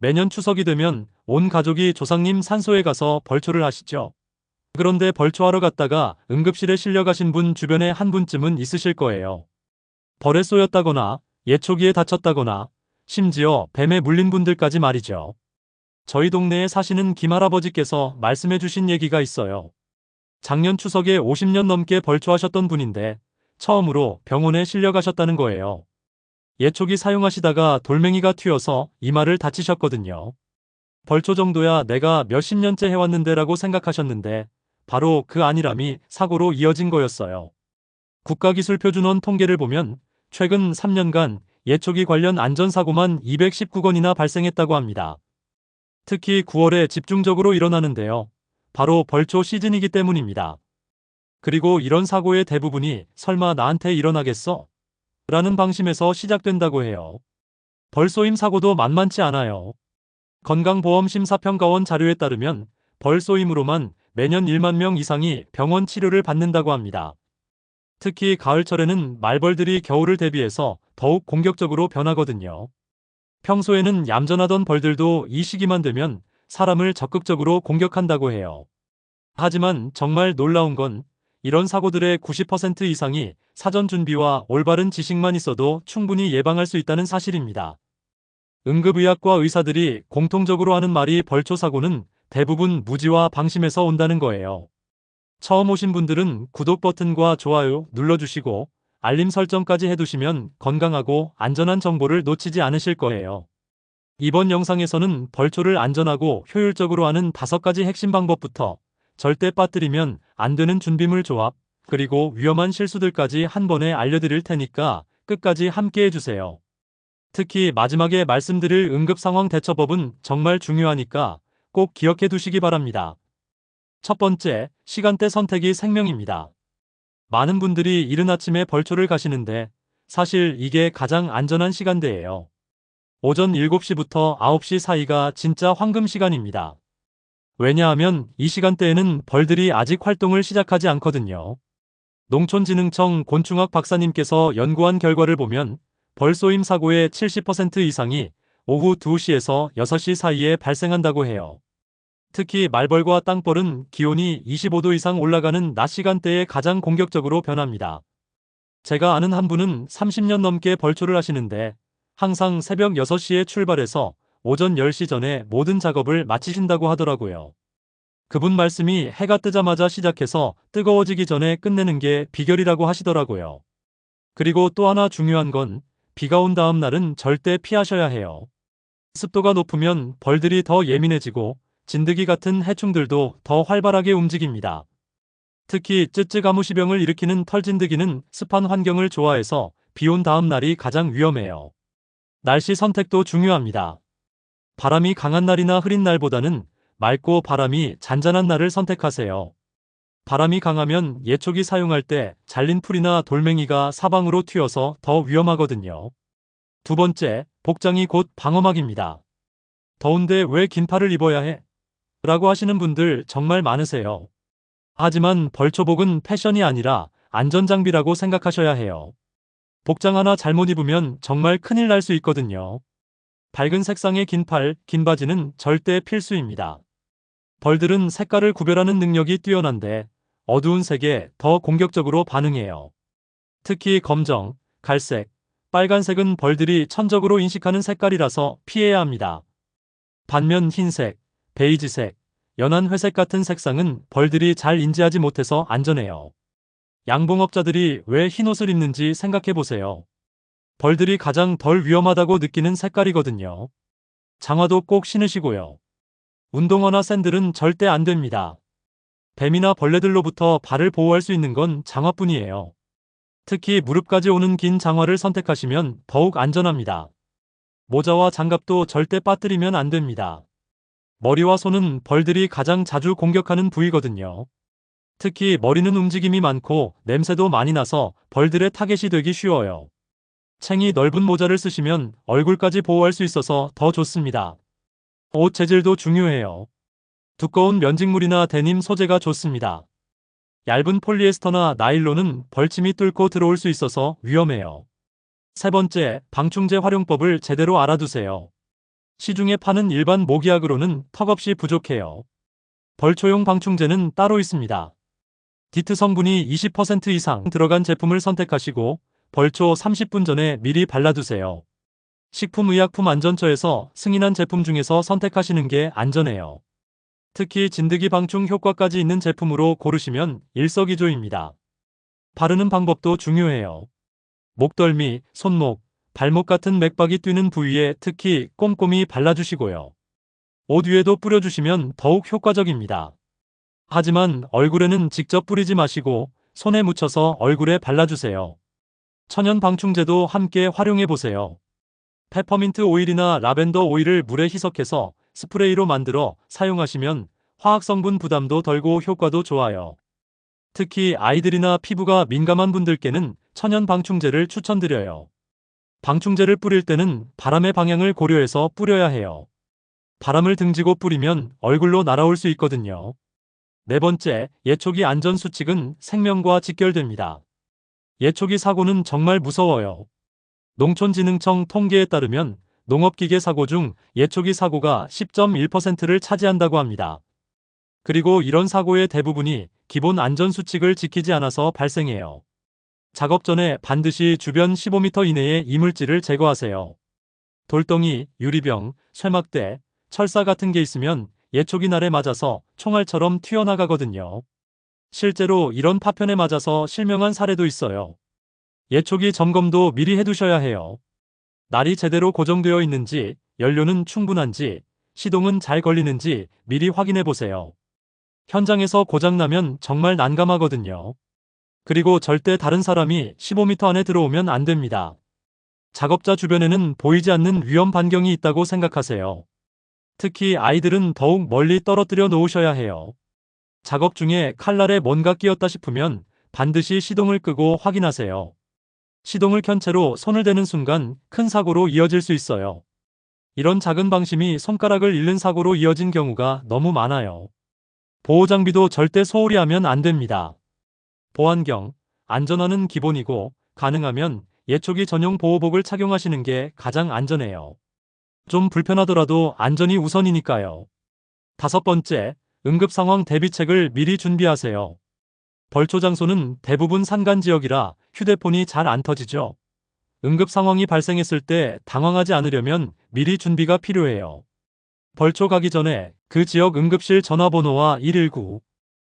매년 추석이 되면 온 가족이 조상님 산소에 가서 벌초를 하시죠. 그런데 벌초하러 갔다가 응급실에 실려가신 분 주변에 한 분쯤은 있으실 거예요. 벌에 쏘였다거나 예초기에 다쳤다거나 심지어 뱀에 물린 분들까지 말이죠. 저희 동네에 사시는 김할아버지께서 말씀해 주신 얘기가 있어요. 작년 추석에 50년 넘게 벌초하셨던 분인데 처음으로 병원에 실려가셨다는 거예요. 예초기 사용하시다가 돌멩이가 튀어서 이마를 다치셨거든요. 벌초 정도야 내가 몇십 년째 해왔는데라고 생각하셨는데 바로 그 안일함이 사고로 이어진 거였어요. 국가기술표준원 통계를 보면 최근 3년간 예초기 관련 안전사고만 219건이나 발생했다고 합니다. 특히 9월에 집중적으로 일어나는데요. 바로 벌초 시즌이기 때문입니다. 그리고 이런 사고의 대부분이 설마 나한테 일어나겠어? 라는 방심에서 시작된다고 해요. 벌쏘임 사고도 만만치 않아요. 건강보험심사평가원 자료에 따르면 벌쏘임으로만 매년 1만 명 이상이 병원 치료를 받는다고 합니다. 특히 가을철에는 말벌들이 겨울을 대비해서 더욱 공격적으로 변하거든요. 평소에는 얌전하던 벌들도 이 시기만 되면 사람을 적극적으로 공격한다고 해요. 하지만 정말 놀라운 건 이런 사고들의 90% 이상이 사전 준비와 올바른 지식만 있어도 충분히 예방할 수 있다는 사실입니다. 응급의학과 의사들이 공통적으로 하는 말이 벌초 사고는 대부분 무지와 방심에서 온다는 거예요. 처음 오신 분들은 구독 버튼과 좋아요 눌러주시고 알림 설정까지 해두시면 건강하고 안전한 정보를 놓치지 않으실 거예요. 이번 영상에서는 벌초를 안전하고 효율적으로 하는 5가지 핵심 방법부터 절대 빠뜨리면 안 되는 준비물 조합, 그리고 위험한 실수들까지 한 번에 알려드릴 테니까 끝까지 함께 해주세요. 특히 마지막에 말씀드릴 응급상황 대처법은 정말 중요하니까 꼭 기억해 두시기 바랍니다. 첫 번째, 시간대 선택이 생명입니다. 많은 분들이 이른 아침에 벌초를 가시는데 사실 이게 가장 안전한 시간대예요. 오전 7시부터 9시 사이가 진짜 황금 시간입니다. 왜냐하면 이 시간대에는 벌들이 아직 활동을 시작하지 않거든요. 농촌진흥청 곤충학 박사님께서 연구한 결과를 보면 벌쏘임 사고의 70% 이상이 오후 2시에서 6시 사이에 발생한다고 해요. 특히 말벌과 땅벌은 기온이 25도 이상 올라가는 낮 시간대에 가장 공격적으로 변합니다. 제가 아는 한 분은 30년 넘게 벌초를 하시는데 항상 새벽 6시에 출발해서 오전 10시 전에 모든 작업을 마치신다고 하더라고요. 그분 말씀이 해가 뜨자마자 시작해서 뜨거워지기 전에 끝내는 게 비결이라고 하시더라고요. 그리고 또 하나 중요한 건 비가 온 다음 날은 절대 피하셔야 해요. 습도가 높으면 벌들이 더 예민해지고 진드기 같은 해충들도 더 활발하게 움직입니다. 특히 쯔쯔가무시병을 일으키는 털진드기는 습한 환경을 좋아해서 비 온 다음 날이 가장 위험해요. 날씨 선택도 중요합니다. 바람이 강한 날이나 흐린 날보다는 맑고 바람이 잔잔한 날을 선택하세요. 바람이 강하면 예초기 사용할 때 잘린 풀이나 돌멩이가 사방으로 튀어서 더 위험하거든요. 두 번째, 복장이 곧 방어막입니다. 더운데 왜 긴팔을 입어야 해? 라고 하시는 분들 정말 많으세요. 하지만 벌초복은 패션이 아니라 안전장비라고 생각하셔야 해요. 복장 하나 잘못 입으면 정말 큰일 날 수 있거든요. 밝은 색상의 긴팔, 긴 바지는 절대 필수입니다. 벌들은 색깔을 구별하는 능력이 뛰어난데 어두운 색에 더 공격적으로 반응해요. 특히 검정, 갈색, 빨간색은 벌들이 천적으로 인식하는 색깔이라서 피해야 합니다. 반면 흰색, 베이지색, 연한 회색 같은 색상은 벌들이 잘 인지하지 못해서 안전해요. 양봉업자들이 왜 흰옷을 입는지 생각해보세요. 벌들이 가장 덜 위험하다고 느끼는 색깔이거든요. 장화도 꼭 신으시고요. 운동화나 샌들은 절대 안 됩니다. 뱀이나 벌레들로부터 발을 보호할 수 있는 건 장화뿐이에요. 특히 무릎까지 오는 긴 장화를 선택하시면 더욱 안전합니다. 모자와 장갑도 절대 빠뜨리면 안 됩니다. 머리와 손은 벌들이 가장 자주 공격하는 부위거든요. 특히 머리는 움직임이 많고 냄새도 많이 나서 벌들의 타겟이 되기 쉬워요. 챙이 넓은 모자를 쓰시면 얼굴까지 보호할 수 있어서 더 좋습니다. 옷 재질도 중요해요. 두꺼운 면직물이나 데님 소재가 좋습니다. 얇은 폴리에스터나 나일론은 벌침이 뚫고 들어올 수 있어서 위험해요. 세 번째, 방충제 활용법을 제대로 알아두세요. 시중에 파는 일반 모기약으로는 턱없이 부족해요. 벌초용 방충제는 따로 있습니다. 디트 성분이 20% 이상 들어간 제품을 선택하시고 벌초 30분 전에 미리 발라두세요. 식품의약품안전처에서 승인한 제품 중에서 선택하시는 게 안전해요. 특히 진드기 방충 효과까지 있는 제품으로 고르시면 일석이조입니다. 바르는 방법도 중요해요. 목덜미, 손목, 발목 같은 맥박이 뛰는 부위에 특히 꼼꼼히 발라주시고요. 옷 위에도 뿌려주시면 더욱 효과적입니다. 하지만 얼굴에는 직접 뿌리지 마시고 손에 묻혀서 얼굴에 발라주세요. 천연 방충제도 함께 활용해보세요. 페퍼민트 오일이나 라벤더 오일을 물에 희석해서 스프레이로 만들어 사용하시면 화학성분 부담도 덜고 효과도 좋아요. 특히 아이들이나 피부가 민감한 분들께는 천연 방충제를 추천드려요. 방충제를 뿌릴 때는 바람의 방향을 고려해서 뿌려야 해요. 바람을 등지고 뿌리면 얼굴로 날아올 수 있거든요. 네 번째, 예초기 안전수칙은 생명과 직결됩니다. 예초기 사고는 정말 무서워요. 농촌진흥청 통계에 따르면 농업기계 사고 중 예초기 사고가 10.1%를 차지한다고 합니다. 그리고 이런 사고의 대부분이 기본 안전수칙을 지키지 않아서 발생해요. 작업 전에 반드시 주변 15m 이내의 이물질을 제거하세요. 돌덩이, 유리병, 쇠막대, 철사 같은 게 있으면 예초기 날에 맞아서 총알처럼 튀어나가거든요. 실제로 이런 파편에 맞아서 실명한 사례도 있어요. 예초기 점검도 미리 해두셔야 해요. 날이 제대로 고정되어 있는지, 연료는 충분한지, 시동은 잘 걸리는지 미리 확인해 보세요. 현장에서 고장나면 정말 난감하거든요. 그리고 절대 다른 사람이 15m 안에 들어오면 안 됩니다. 작업자 주변에는 보이지 않는 위험 반경이 있다고 생각하세요. 특히 아이들은 더욱 멀리 떨어뜨려 놓으셔야 해요. 작업 중에 칼날에 뭔가 끼었다 싶으면 반드시 시동을 끄고 확인하세요. 시동을 켠 채로 손을 대는 순간 큰 사고로 이어질 수 있어요. 이런 작은 방심이 손가락을 잃는 사고로 이어진 경우가 너무 많아요. 보호장비도 절대 소홀히 하면 안 됩니다. 보안경, 안전화는 기본이고 가능하면 예초기 전용 보호복을 착용하시는 게 가장 안전해요. 좀 불편하더라도 안전이 우선이니까요. 다섯 번째, 응급상황 대비책을 미리 준비하세요. 벌초 장소는 대부분 산간 지역이라 휴대폰이 잘 안 터지죠. 응급 상황이 발생했을 때 당황하지 않으려면 미리 준비가 필요해요. 벌초 가기 전에 그 지역 응급실 전화번호와 119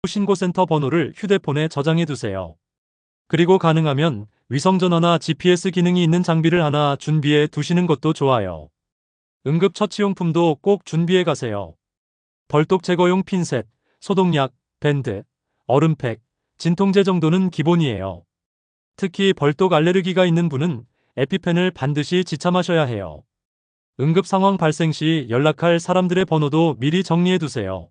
신고센터 번호를 휴대폰에 저장해 두세요. 그리고 가능하면 위성전화나 GPS 기능이 있는 장비를 하나 준비해 두시는 것도 좋아요. 응급처치용품도 꼭 준비해 가세요. 벌독 제거용 핀셋, 소독약, 밴드, 얼음팩, 진통제 정도는 기본이에요. 특히 벌독 알레르기가 있는 분은 에피펜을 반드시 지참하셔야 해요. 응급 상황 발생 시 연락할 사람들의 번호도 미리 정리해 두세요.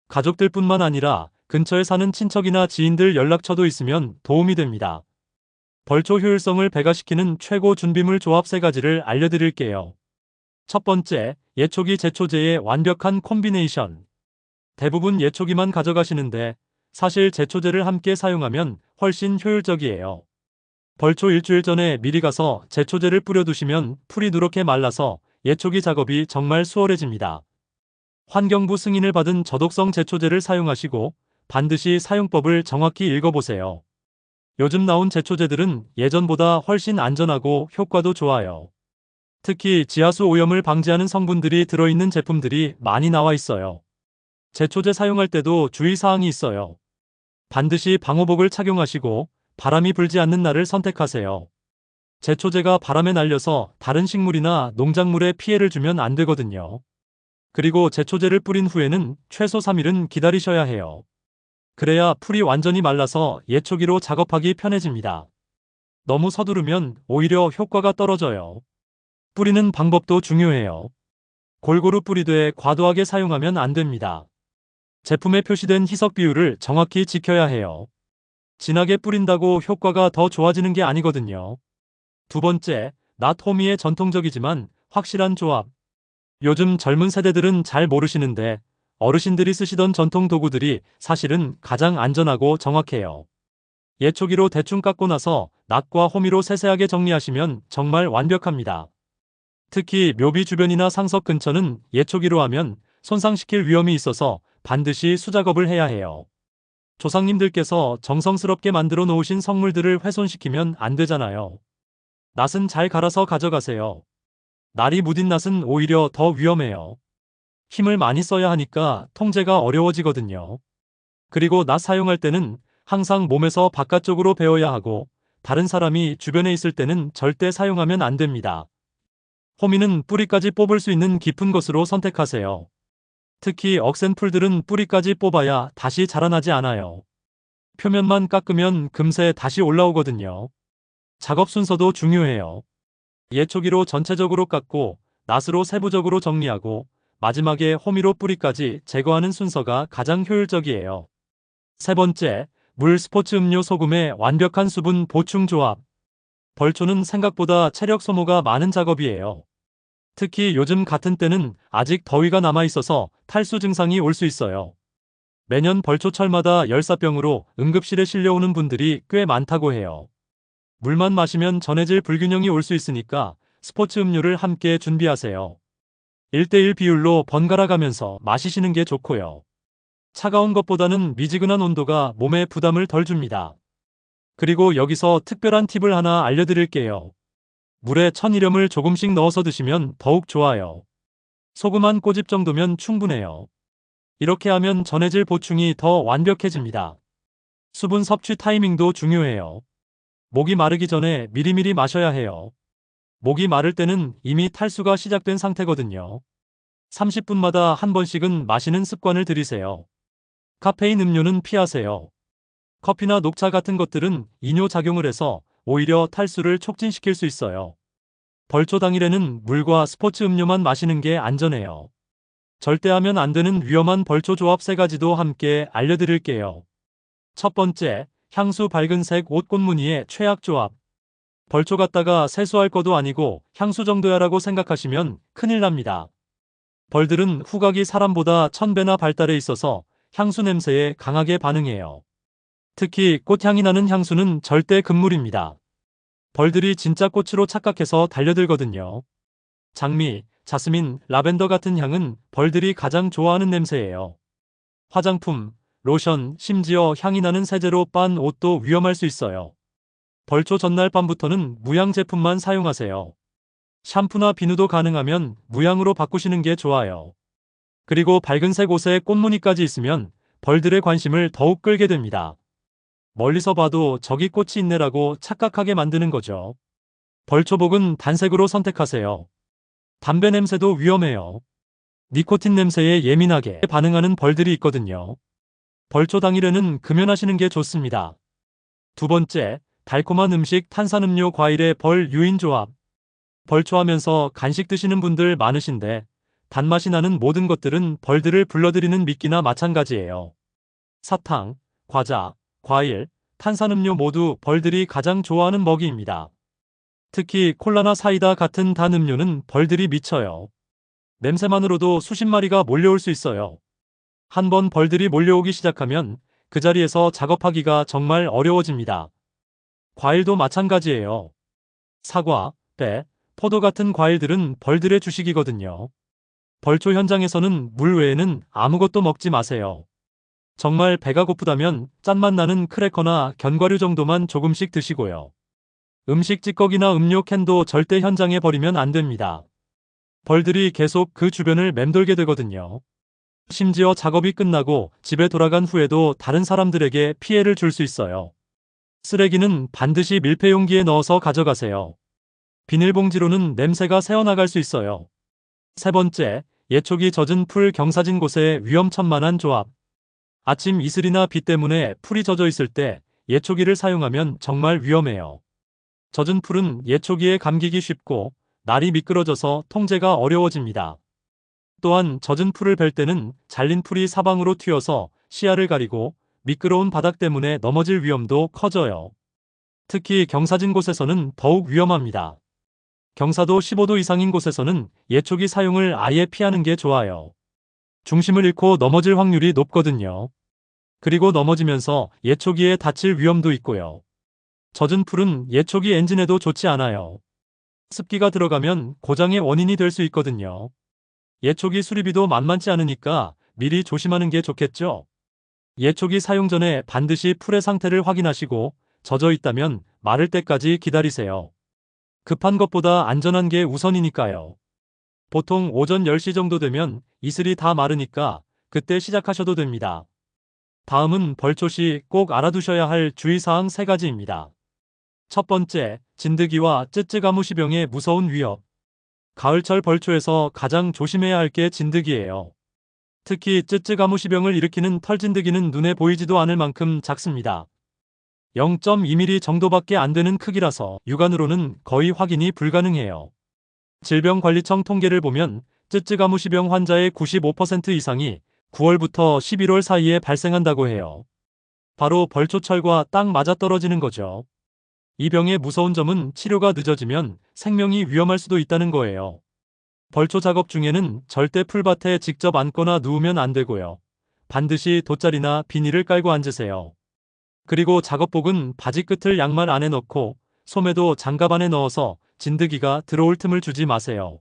가족들뿐만 아니라 근처에 사는 친척이나 지인들 연락처도 있으면 도움이 됩니다. 벌초 효율성을 배가시키는 최고 준비물 조합 3가지를 알려드릴게요. 첫 번째, 예초기 제초제의 완벽한 콤비네이션. 대부분 예초기만 가져가시는데 사실 제초제를 함께 사용하면 훨씬 효율적이에요. 벌초 일주일 전에 미리 가서 제초제를 뿌려두시면 풀이 누렇게 말라서 예초기 작업이 정말 수월해집니다. 환경부 승인을 받은 저독성 제초제를 사용하시고 반드시 사용법을 정확히 읽어보세요. 요즘 나온 제초제들은 예전보다 훨씬 안전하고 효과도 좋아요. 특히 지하수 오염을 방지하는 성분들이 들어있는 제품들이 많이 나와 있어요. 제초제 사용할 때도 주의사항이 있어요. 반드시 방호복을 착용하시고 바람이 불지 않는 날을 선택하세요. 제초제가 바람에 날려서 다른 식물이나 농작물에 피해를 주면 안 되거든요. 그리고 제초제를 뿌린 후에는 최소 3일은 기다리셔야 해요. 그래야 풀이 완전히 말라서 예초기로 작업하기 편해집니다. 너무 서두르면 오히려 효과가 떨어져요. 뿌리는 방법도 중요해요. 골고루 뿌리되 과도하게 사용하면 안 됩니다. 제품에 표시된 희석 비율을 정확히 지켜야 해요. 진하게 뿌린다고 효과가 더 좋아지는 게 아니거든요. 두 번째, 낫호미의 전통적이지만 확실한 조합. 요즘 젊은 세대들은 잘 모르시는데 어르신들이 쓰시던 전통 도구들이 사실은 가장 안전하고 정확해요. 예초기로 대충 깎고 나서 낫과 호미로 세세하게 정리하시면 정말 완벽합니다. 특히 묘비 주변이나 상석 근처는 예초기로 하면 손상시킬 위험이 있어서 반드시 수작업을 해야 해요. 조상님들께서 정성스럽게 만들어 놓으신 성물들을 훼손시키면 안 되잖아요. 낫은 잘 갈아서 가져가세요. 날이 무딘 낫은 오히려 더 위험해요. 힘을 많이 써야 하니까 통제가 어려워지거든요. 그리고 낫 사용할 때는 항상 몸에서 바깥쪽으로 베어야 하고 다른 사람이 주변에 있을 때는 절대 사용하면 안 됩니다. 호미는 뿌리까지 뽑을 수 있는 깊은 것으로 선택하세요. 특히 억센 풀들은 뿌리까지 뽑아야 다시 자라나지 않아요. 표면만 깎으면 금세 다시 올라오거든요. 작업 순서도 중요해요. 예초기로 전체적으로 깎고 낫으로 세부적으로 정리하고 마지막에 호미로 뿌리까지 제거하는 순서가 가장 효율적이에요. 세 번째, 물, 스포츠 음료, 소금의 완벽한 수분 보충 조합. 벌초는 생각보다 체력 소모가 많은 작업이에요. 특히 요즘 같은 때는 아직 더위가 남아 있어서 탈수 증상이 올 수 있어요. 매년 벌초철마다 열사병으로 응급실에 실려오는 분들이 꽤 많다고 해요. 물만 마시면 전해질 불균형이 올 수 있으니까 스포츠 음료를 함께 준비하세요. 1대1 비율로 번갈아 가면서 마시시는 게 좋고요. 차가운 것보다는 미지근한 온도가 몸에 부담을 덜 줍니다. 그리고 여기서 특별한 팁을 하나 알려드릴게요. 물에 천일염을 조금씩 넣어서 드시면 더욱 좋아요. 소금 한 꼬집 정도면 충분해요. 이렇게 하면 전해질 보충이 더 완벽해집니다. 수분 섭취 타이밍도 중요해요. 목이 마르기 전에 미리미리 마셔야 해요. 목이 마를 때는 이미 탈수가 시작된 상태거든요. 30분마다 한 번씩은 마시는 습관을 들이세요. 카페인 음료는 피하세요. 커피나 녹차 같은 것들은 이뇨작용을 해서 오히려 탈수를 촉진시킬 수 있어요. 벌초 당일에는 물과 스포츠 음료만 마시는 게 안전해요. 절대 하면 안 되는 위험한 벌초 조합 3가지도 함께 알려드릴게요. 첫 번째, 향수 밝은색 옷 꽃무늬의 최악 조합. 벌초 갖다가 세수할 것도 아니고 향수 정도야라고 생각하시면 큰일 납니다. 벌들은 후각이 사람보다 1000배나 발달해 있어서 향수 냄새에 강하게 반응해요. 특히 꽃향이 나는 향수는 절대 금물입니다. 벌들이 진짜 꽃으로 착각해서 달려들거든요. 장미, 자스민, 라벤더 같은 향은 벌들이 가장 좋아하는 냄새예요. 화장품, 로션, 심지어 향이 나는 세제로 빤 옷도 위험할 수 있어요. 벌초 전날 밤부터는 무향 제품만 사용하세요. 샴푸나 비누도 가능하면 무향으로 바꾸시는 게 좋아요. 그리고 밝은색 옷에 꽃무늬까지 있으면 벌들의 관심을 더욱 끌게 됩니다. 멀리서 봐도 저기 꽃이 있네라고 착각하게 만드는 거죠. 벌초복은 단색으로 선택하세요. 담배 냄새도 위험해요. 니코틴 냄새에 예민하게 반응하는 벌들이 있거든요. 벌초 당일에는 금연하시는 게 좋습니다. 두 번째, 달콤한 음식 탄산음료 과일의 벌 유인 조합. 벌초하면서 간식 드시는 분들 많으신데 단맛이 나는 모든 것들은 벌들을 불러들이는 미끼나 마찬가지예요. 사탕, 과자, 과일, 탄산음료 모두 벌들이 가장 좋아하는 먹이입니다. 특히 콜라나 사이다 같은 단 음료는 벌들이 미쳐요. 냄새만으로도 수십 마리가 몰려올 수 있어요. 한번 벌들이 몰려오기 시작하면 그 자리에서 작업하기가 정말 어려워집니다. 과일도 마찬가지예요. 사과, 배, 포도 같은 과일들은 벌들의 주식이거든요. 벌초 현장에서는 물 외에는 아무것도 먹지 마세요. 정말 배가 고프다면 짠맛 나는 크래커나 견과류 정도만 조금씩 드시고요. 음식 찌꺼기나 음료 캔도 절대 현장에 버리면 안 됩니다. 벌들이 계속 그 주변을 맴돌게 되거든요. 심지어 작업이 끝나고 집에 돌아간 후에도 다른 사람들에게 피해를 줄 수 있어요. 쓰레기는 반드시 밀폐용기에 넣어서 가져가세요. 비닐봉지로는 냄새가 새어나갈 수 있어요. 세 번째, 예초기 젖은 풀 경사진 곳에 위험천만한 조합. 아침 이슬이나 비 때문에 풀이 젖어 있을 때 예초기를 사용하면 정말 위험해요. 젖은 풀은 예초기에 감기기 쉽고 날이 미끄러져서 통제가 어려워집니다. 또한 젖은 풀을 벨 때는 잘린 풀이 사방으로 튀어서 시야를 가리고 미끄러운 바닥 때문에 넘어질 위험도 커져요. 특히 경사진 곳에서는 더욱 위험합니다. 경사도 15도 이상인 곳에서는 예초기 사용을 아예 피하는 게 좋아요. 중심을 잃고 넘어질 확률이 높거든요. 그리고 넘어지면서 예초기에 다칠 위험도 있고요. 젖은 풀은 예초기 엔진에도 좋지 않아요. 습기가 들어가면 고장의 원인이 될 수 있거든요. 예초기 수리비도 만만치 않으니까 미리 조심하는 게 좋겠죠. 예초기 사용 전에 반드시 풀의 상태를 확인하시고 젖어 있다면 마를 때까지 기다리세요. 급한 것보다 안전한 게 우선이니까요. 보통 오전 10시 정도 되면 이슬이 다 마르니까 그때 시작하셔도 됩니다. 다음은 벌초 시 꼭 알아두셔야 할 주의사항 3가지입니다. 첫 번째, 진드기와 쯔쯔가무시병의 무서운 위협. 가을철 벌초에서 가장 조심해야 할 게 진드기예요. 특히 쯔쯔가무시병을 일으키는 털진드기는 눈에 보이지도 않을 만큼 작습니다. 0.2mm 정도밖에 안 되는 크기라서 육안으로는 거의 확인이 불가능해요. 질병관리청 통계를 보면 쯔쯔가무시병 환자의 95% 이상이 9월부터 11월 사이에 발생한다고 해요. 바로 벌초철과 딱 맞아떨어지는 거죠. 이 병의 무서운 점은 치료가 늦어지면 생명이 위험할 수도 있다는 거예요. 벌초 작업 중에는 절대 풀밭에 직접 앉거나 누우면 안 되고요. 반드시 돗자리나 비닐을 깔고 앉으세요. 그리고 작업복은 바지 끝을 양말 안에 넣고 소매도 장갑 안에 넣어서 진드기가 들어올 틈을 주지 마세요.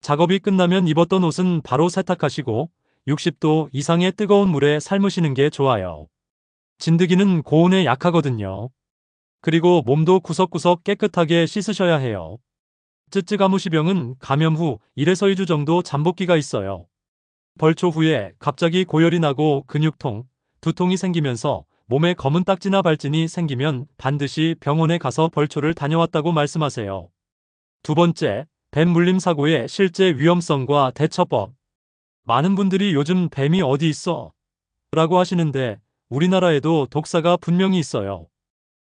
작업이 끝나면 입었던 옷은 바로 세탁하시고 60도 이상의 뜨거운 물에 삶으시는 게 좋아요. 진드기는 고온에 약하거든요. 그리고 몸도 구석구석 깨끗하게 씻으셔야 해요. 쯔쯔가무시병은 감염 후 1에서 2주 정도 잠복기가 있어요. 벌초 후에 갑자기 고열이 나고 근육통, 두통이 생기면서 몸에 검은 딱지나 발진이 생기면 반드시 병원에 가서 벌초를 다녀왔다고 말씀하세요. 두 번째, 뱀 물림 사고의 실제 위험성과 대처법. 많은 분들이 요즘 뱀이 어디 있어? 라고 하시는데 우리나라에도 독사가 분명히 있어요.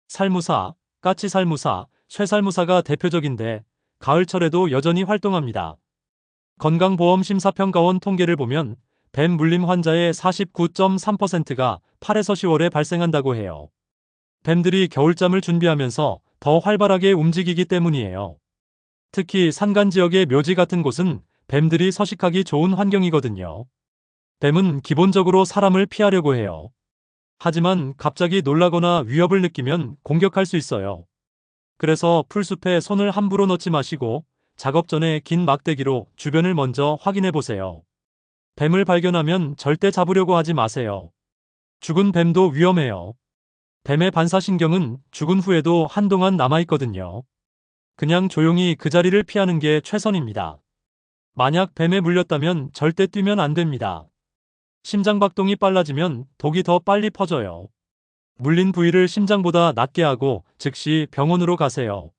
살무사, 까치살무사, 쇠살무사가 대표적인데 가을철에도 여전히 활동합니다. 건강보험심사평가원 통계를 보면 뱀 물림 환자의 49.3%가 8에서 10월에 발생한다고 해요. 뱀들이 겨울잠을 준비하면서 더 활발하게 움직이기 때문이에요. 특히 산간 지역의 묘지 같은 곳은 뱀들이 서식하기 좋은 환경이거든요. 뱀은 기본적으로 사람을 피하려고 해요. 하지만 갑자기 놀라거나 위협을 느끼면 공격할 수 있어요. 그래서 풀숲에 손을 함부로 넣지 마시고 작업 전에 긴 막대기로 주변을 먼저 확인해 보세요. 뱀을 발견하면 절대 잡으려고 하지 마세요. 죽은 뱀도 위험해요. 뱀의 반사신경은 죽은 후에도 한동안 남아있거든요. 그냥 조용히 그 자리를 피하는 게 최선입니다. 만약 뱀에 물렸다면 절대 뛰면 안 됩니다. 심장박동이 빨라지면 독이 더 빨리 퍼져요. 물린 부위를 심장보다 낮게 하고 즉시 병원으로 가세요.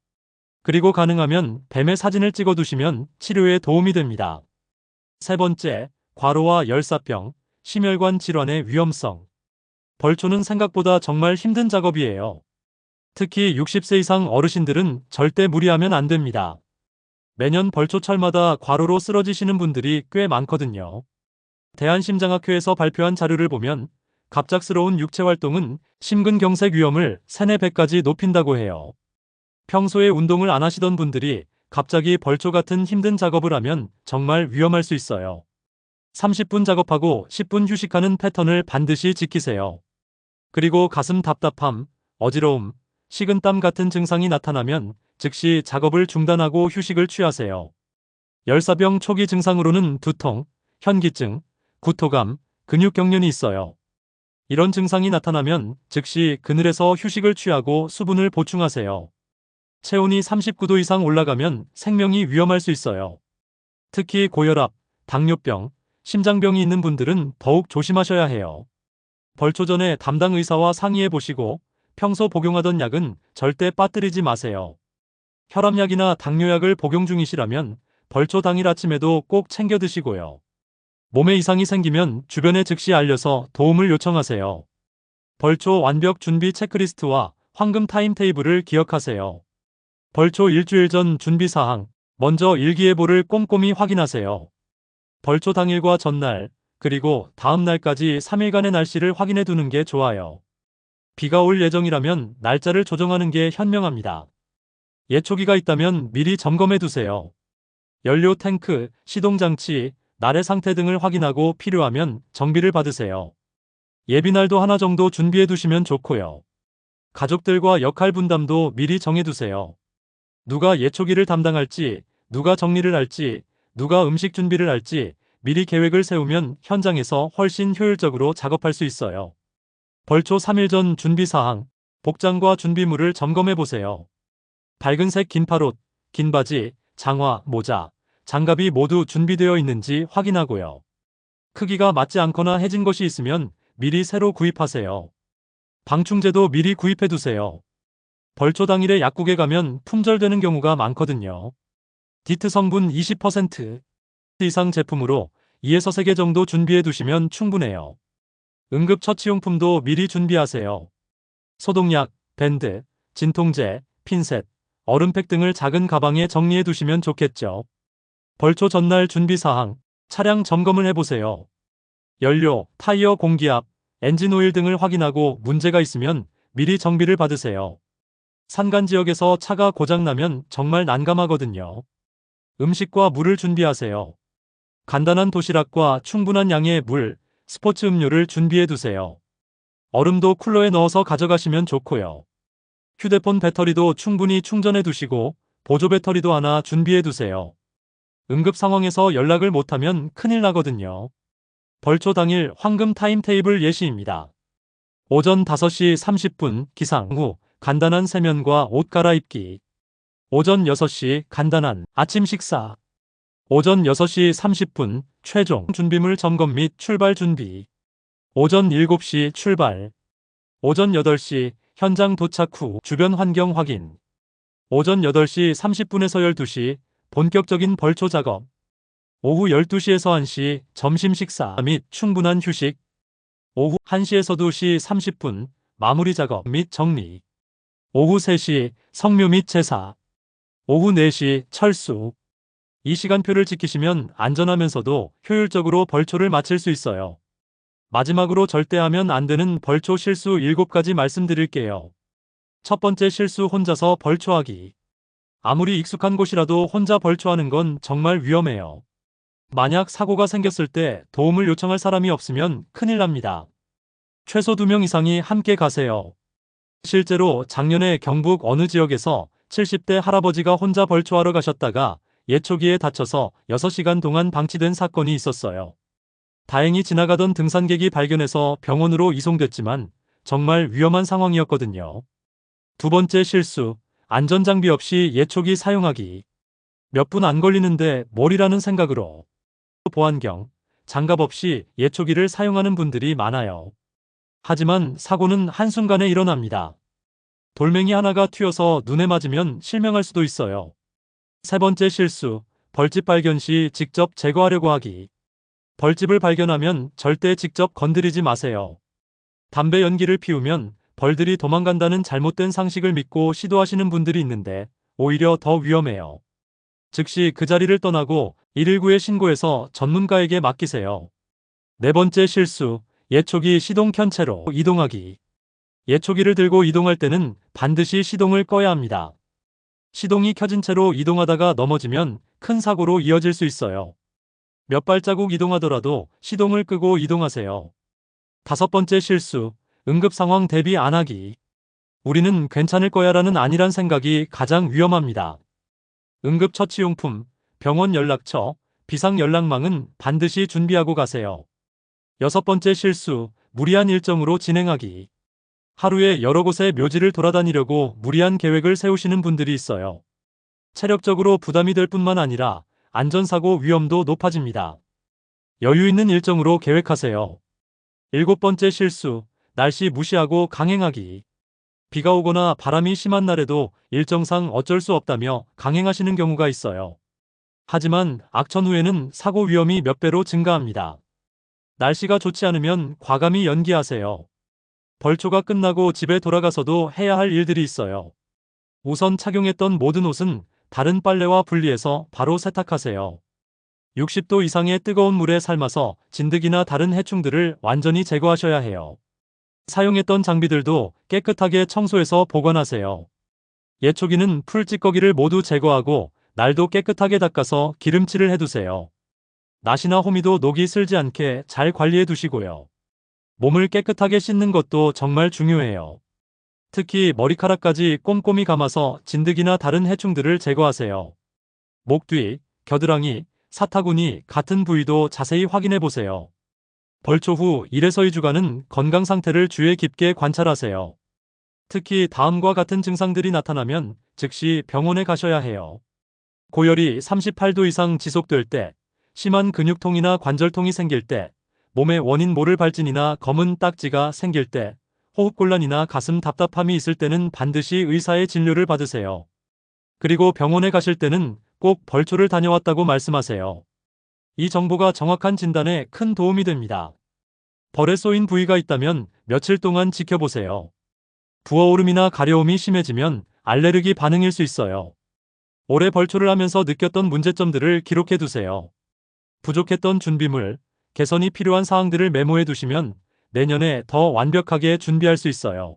그리고 가능하면 뱀의 사진을 찍어 두시면 치료에 도움이 됩니다. 세 번째, 과로와 열사병, 심혈관 질환의 위험성. 벌초는 생각보다 정말 힘든 작업이에요. 특히 60세 이상 어르신들은 절대 무리하면 안 됩니다. 매년 벌초철마다 과로로 쓰러지시는 분들이 꽤 많거든요. 대한심장학회에서 발표한 자료를 보면 갑작스러운 육체활동은 심근경색 위험을 3, 4배까지 높인다고 해요. 평소에 운동을 안 하시던 분들이 갑자기 벌초 같은 힘든 작업을 하면 정말 위험할 수 있어요. 30분 작업하고 10분 휴식하는 패턴을 반드시 지키세요. 그리고 가슴 답답함, 어지러움, 식은땀 같은 증상이 나타나면 즉시 작업을 중단하고 휴식을 취하세요. 열사병 초기 증상으로는 두통, 현기증, 구토감, 근육경련이 있어요. 이런 증상이 나타나면 즉시 그늘에서 휴식을 취하고 수분을 보충하세요. 체온이 39도 이상 올라가면 생명이 위험할 수 있어요. 특히 고혈압, 당뇨병, 심장병이 있는 분들은 더욱 조심하셔야 해요. 벌초 전에 담당 의사와 상의해 보시고 평소 복용하던 약은 절대 빠뜨리지 마세요. 혈압약이나 당뇨약을 복용 중이시라면 벌초 당일 아침에도 꼭 챙겨 드시고요. 몸에 이상이 생기면 주변에 즉시 알려서 도움을 요청하세요. 벌초 완벽 준비 체크리스트와 황금 타임테이블을 기억하세요. 벌초 일주일 전 준비사항, 먼저 일기예보를 꼼꼼히 확인하세요. 벌초 당일과 전날, 그리고 다음 날까지 3일간의 날씨를 확인해 두는 게 좋아요. 비가 올 예정이라면 날짜를 조정하는 게 현명합니다. 예초기가 있다면 미리 점검해 두세요. 연료 탱크, 시동장치, 날의 상태 등을 확인하고 필요하면 정비를 받으세요. 예비날도 하나 정도 준비해 두시면 좋고요. 가족들과 역할 분담도 미리 정해 두세요. 누가 예초기를 담당할지, 누가 정리를 할지, 누가 음식 준비를 할지 미리 계획을 세우면 현장에서 훨씬 효율적으로 작업할 수 있어요. 벌초 3일 전 준비사항, 복장과 준비물을 점검해 보세요. 밝은색 긴팔옷, 긴 바지, 장화, 모자, 장갑이 모두 준비되어 있는지 확인하고요. 크기가 맞지 않거나 해진 것이 있으면 미리 새로 구입하세요. 방충제도 미리 구입해 두세요. 벌초 당일에 약국에 가면 품절되는 경우가 많거든요. 디트 성분 20% 이상 제품으로 2에서 3개 정도 준비해 두시면 충분해요. 응급처치용품도 미리 준비하세요. 소독약, 밴드, 진통제, 핀셋, 얼음팩 등을 작은 가방에 정리해 두시면 좋겠죠. 벌초 전날 준비사항, 차량 점검을 해보세요. 연료, 타이어 공기압, 엔진 오일 등을 확인하고 문제가 있으면 미리 정비를 받으세요. 산간 지역에서 차가 고장나면 정말 난감하거든요. 음식과 물을 준비하세요. 간단한 도시락과 충분한 양의 물, 스포츠 음료를 준비해 두세요. 얼음도 쿨러에 넣어서 가져가시면 좋고요. 휴대폰 배터리도 충분히 충전해 두시고 보조 배터리도 하나 준비해 두세요. 응급 상황에서 연락을 못하면 큰일 나거든요. 벌초 당일 황금 타임테이블 예시입니다. 오전 5시 30분 기상 후 간단한 세면과 옷 갈아입기. 오전 6시 간단한 아침 식사. 오전 6시 30분 최종 준비물 점검 및 출발 준비. 오전 7시 출발. 오전 8시 현장 도착 후 주변 환경 확인. 오전 8시 30분에서 12시 본격적인 벌초 작업. 오후 12시에서 1시 점심 식사 및 충분한 휴식. 오후 1시에서 2시 30분 마무리 작업 및 정리. 오후 3시 성묘 및 제사. 오후 4시 철수. 이 시간표를 지키시면 안전하면서도 효율적으로 벌초를 마칠 수 있어요. 마지막으로 절대 하면 안 되는 벌초 실수 7가지 말씀드릴게요. 첫 번째 실수 혼자서 벌초하기. 아무리 익숙한 곳이라도 혼자 벌초하는 건 정말 위험해요. 만약 사고가 생겼을 때 도움을 요청할 사람이 없으면 큰일 납니다. 최소 2명 이상이 함께 가세요. 실제로 작년에 경북 어느 지역에서 70대 할아버지가 혼자 벌초하러 가셨다가 예초기에 다쳐서 6시간 동안 방치된 사건이 있었어요. 다행히 지나가던 등산객이 발견해서 병원으로 이송됐지만 정말 위험한 상황이었거든요. 두 번째 실수, 안전장비 없이 예초기 사용하기. 몇 분 안 걸리는데 뭘이라는 생각으로 보안경, 장갑 없이 예초기를 사용하는 분들이 많아요. 하지만 사고는 한순간에 일어납니다. 돌멩이 하나가 튀어서 눈에 맞으면 실명할 수도 있어요. 세 번째 실수, 벌집 발견 시 직접 제거하려고 하기. 벌집을 발견하면 절대 직접 건드리지 마세요. 담배 연기를 피우면 벌들이 도망간다는 잘못된 상식을 믿고 시도하시는 분들이 있는데 오히려 더 위험해요. 즉시 그 자리를 떠나고 119에 신고해서 전문가에게 맡기세요. 네 번째 실수, 예초기 시동 켠 채로 이동하기. 예초기를 들고 이동할 때는 반드시 시동을 꺼야 합니다. 시동이 켜진 채로 이동하다가 넘어지면 큰 사고로 이어질 수 있어요. 몇 발자국 이동하더라도 시동을 끄고 이동하세요. 다섯 번째 실수, 응급 상황 대비 안 하기. 우리는 괜찮을 거야라는 안일한 생각이 가장 위험합니다. 응급처치용품, 병원 연락처, 비상 연락망은 반드시 준비하고 가세요. 여섯 번째 실수, 무리한 일정으로 진행하기. 하루에 여러 곳의 묘지를 돌아다니려고 무리한 계획을 세우시는 분들이 있어요. 체력적으로 부담이 될 뿐만 아니라 안전사고 위험도 높아집니다. 여유 있는 일정으로 계획하세요. 일곱 번째 실수, 날씨 무시하고 강행하기. 비가 오거나 바람이 심한 날에도 일정상 어쩔 수 없다며 강행하시는 경우가 있어요. 하지만 악천 후에는 사고 위험이 몇 배로 증가합니다. 날씨가 좋지 않으면 과감히 연기하세요. 벌초가 끝나고 집에 돌아가서도 해야 할 일들이 있어요. 우선 착용했던 모든 옷은 다른 빨래와 분리해서 바로 세탁하세요. 60도 이상의 뜨거운 물에 삶아서 진드기나 다른 해충들을 완전히 제거하셔야 해요. 사용했던 장비들도 깨끗하게 청소해서 보관하세요. 예초기는 풀 찌꺼기를 모두 제거하고 날도 깨끗하게 닦아서 기름칠을 해두세요. 낫이나 호미도 녹이 슬지 않게 잘 관리해 두시고요. 몸을 깨끗하게 씻는 것도 정말 중요해요. 특히 머리카락까지 꼼꼼히 감아서 진드기나 다른 해충들을 제거하세요. 목 뒤, 겨드랑이, 사타구니 같은 부위도 자세히 확인해 보세요. 벌초 후 1에서 2주간은 건강 상태를 주의 깊게 관찰하세요. 특히 다음과 같은 증상들이 나타나면 즉시 병원에 가셔야 해요. 고열이 38도 이상 지속될 때, 심한 근육통이나 관절통이 생길 때, 몸에 원인 모를 발진이나 검은 딱지가 생길 때, 호흡곤란이나 가슴 답답함이 있을 때는 반드시 의사의 진료를 받으세요. 그리고 병원에 가실 때는 꼭 벌초를 다녀왔다고 말씀하세요. 이 정보가 정확한 진단에 큰 도움이 됩니다. 벌에 쏘인 부위가 있다면 며칠 동안 지켜보세요. 부어오름이나 가려움이 심해지면 알레르기 반응일 수 있어요. 올해 벌초를 하면서 느꼈던 문제점들을 기록해 두세요. 부족했던 준비물, 개선이 필요한 사항들을 메모해 두시면 내년에 더 완벽하게 준비할 수 있어요.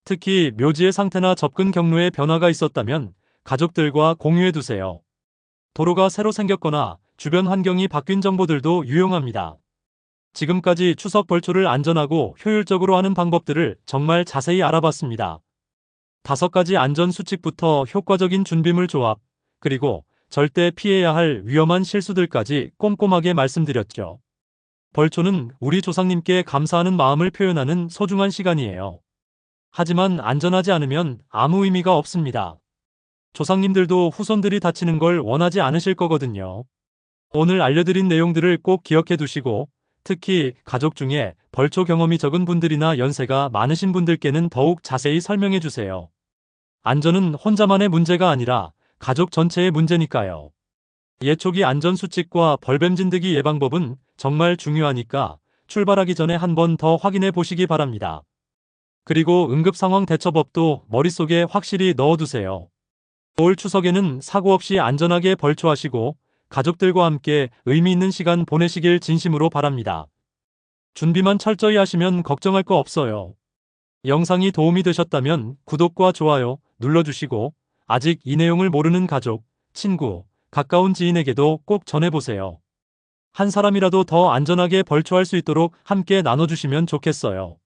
특히 묘지의 상태나 접근 경로에 변화가 있었다면 가족들과 공유해 두세요. 도로가 새로 생겼거나 주변 환경이 바뀐 정보들도 유용합니다. 지금까지 추석 벌초를 안전하고 효율적으로 하는 방법들을 정말 자세히 알아봤습니다. 5가지 안전 수칙부터 효과적인 준비물 조합, 그리고 절대 피해야 할 위험한 실수들까지 꼼꼼하게 말씀드렸죠. 벌초는 우리 조상님께 감사하는 마음을 표현하는 소중한 시간이에요. 하지만 안전하지 않으면 아무 의미가 없습니다. 조상님들도 후손들이 다치는 걸 원하지 않으실 거거든요. 오늘 알려드린 내용들을 꼭 기억해 두시고, 특히 가족 중에 벌초 경험이 적은 분들이나 연세가 많으신 분들께는 더욱 자세히 설명해 주세요. 안전은 혼자만의 문제가 아니라 가족 전체의 문제니까요. 예초기 안전수칙과 벌뱀 진드기 예방법은 정말 중요하니까 출발하기 전에 한 번 더 확인해 보시기 바랍니다. 그리고 응급상황 대처법도 머릿속에 확실히 넣어두세요. 올 추석에는 사고 없이 안전하게 벌초하시고 가족들과 함께 의미 있는 시간 보내시길 진심으로 바랍니다. 준비만 철저히 하시면 걱정할 거 없어요. 영상이 도움이 되셨다면 구독과 좋아요 눌러주시고 아직 이 내용을 모르는 가족, 친구, 가까운 지인에게도 꼭 전해보세요. 한 사람이라도 더 안전하게 벌초할 수 있도록 함께 나눠주시면 좋겠어요.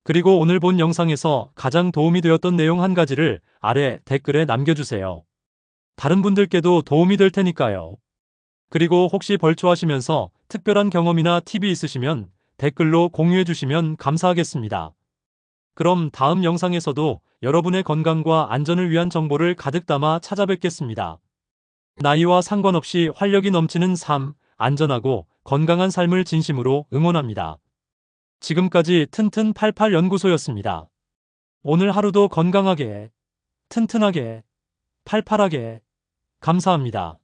그리고 오늘 본 영상에서 가장 도움이 되었던 내용 한 가지를 아래 댓글에 남겨주세요. 다른 분들께도 도움이 될 테니까요. 그리고 혹시 벌초하시면서 특별한 경험이나 팁이 있으시면 댓글로 공유해 주시면 감사하겠습니다. 그럼 다음 영상에서도 여러분의 건강과 안전을 위한 정보를 가득 담아 찾아뵙겠습니다. 나이와 상관없이 활력이 넘치는 삶, 안전하고 건강한 삶을 진심으로 응원합니다. 지금까지 튼튼88 연구소였습니다. 오늘 하루도 건강하게, 튼튼하게, 팔팔하게. 감사합니다.